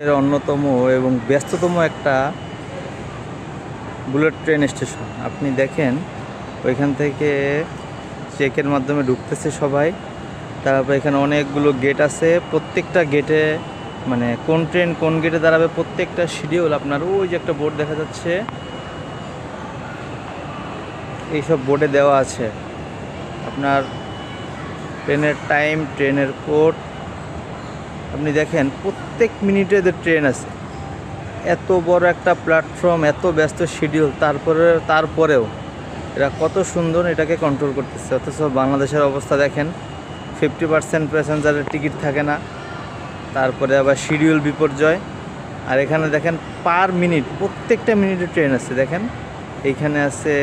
এর অন্যতম এবং ব্যস্ততম একটা বুলেট ট্রেন স্টেশন। আপনি দেখেন ওইখান থেকে চেকের মাধ্যমে ঢুকতেছে সবাই। তারপর এখানে অনেকগুলো গেট আছে, প্রত্যেকটা গেটে মানে কোন ট্রেন কোন গেটে দাঁড়াবে প্রত্যেকটা শিডিউল আপনার ওই যে একটা বোর্ড দেখা যাচ্ছে, এইসব বোর্ডে দেওয়া আছে। আপনার ট্রেনের টাইম, ট্রেনের কোড আপনি দেখেন প্রত্যেক মিনিটে যে ট্রেন আছে। এত বড় একটা প্ল্যাটফর্ম, এত ব্যস্ত শিডিউল, তারপরেও এরা কত সুন্দর এটাকে কন্ট্রোল করতেছে। অথচ বাংলাদেশের অবস্থা দেখেন, 50% প্যাসেঞ্জারের টিকিট থাকে না, তারপরে আবার শিডিউল বিপর্যয়। আর এখানে দেখেন পার মিনিট প্রত্যেকটা মিনিটে ট্রেন আছে। দেখেন এইখানে আছে,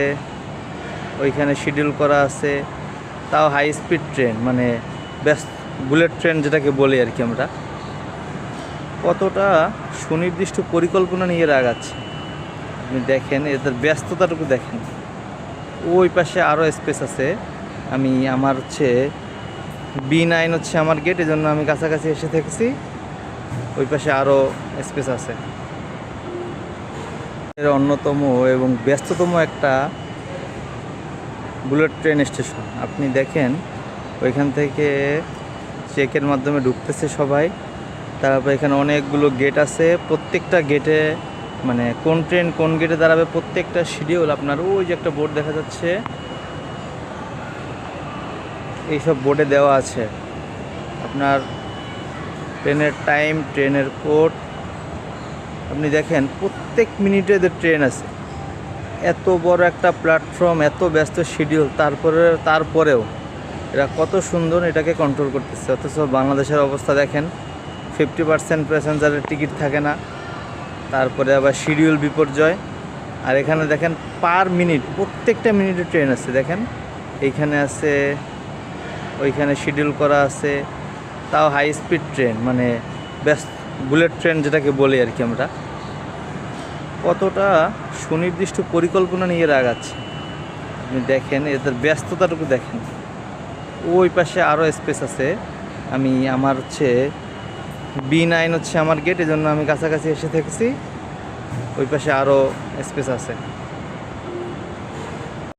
ওইখানে শিডিউল করা আছে, তাও হাই স্পিড ট্রেন, মানে ব্যস্ত বুলেট ট্রেন যেটাকে বলি আর কি আমরা। কতটা সুনির্দিষ্ট পরিকল্পনা নিয়ে এরা আগাচ্ছে আপনি দেখেন, এদের ব্যস্ততাটুকু দেখেন। ওই পাশে আরও স্পেস আছে। আমার হচ্ছে B9 হচ্ছে আমার গেট, এই জন্য আমি কাছাকাছি এসে থেকেছি। ওই পাশে আরও স্পেস আছে। এর অন্যতম এবং ব্যস্ততম একটা বুলেট ট্রেন স্টেশন। আপনি দেখেন ওইখান থেকে চেকের মাধ্যমে ঢুকতেছে সবাই। তারপর এখানে অনেকগুলো গেট আছে, প্রত্যেকটা গেটে মানে কোন ট্রেন কোন গেটে দাঁড়াবে প্রত্যেকটা শিডিউল আপনার ওই যে একটা বোর্ড দেখা যাচ্ছে, এইসব বোর্ডে দেওয়া আছে। আপনার ট্রেনের টাইম, ট্রেনের কোড আপনি দেখেন প্রত্যেক মিনিটে যে ট্রেন আছে। এত বড় একটা প্ল্যাটফর্ম, এত ব্যস্ত শিডিউল, তারপরেও এরা কত সুন্দর এটাকে কন্ট্রোল করতেছে। অথচ বাংলাদেশের অবস্থা দেখেন, 50% প্যাসেঞ্জারের টিকিট থাকে না, তারপরে আবার শিডিউল বিপর্যয়। আর এখানে দেখেন পার মিনিট প্রত্যেকটা মিনিটে ট্রেন আছে। দেখেন এইখানে আছে, ওইখানে শিডিউল করা আছে, তাও হাই স্পিড ট্রেন, মানে বুলেট ট্রেন যেটাকে বলি আর কি আমরা। কতটা সুনির্দিষ্ট পরিকল্পনা নিয়ে এরা আগাচ্ছে আপনি দেখেন, এদের ব্যস্ততাটুকু দেখেন। ওই পাশে আরও স্পেস আছে। আমার হচ্ছে B9 হচ্ছে আমার গেট, এই জন্য আমি কাছাকাছি এসে থেকেছি। ওই পাশে আরও স্পেস আছে।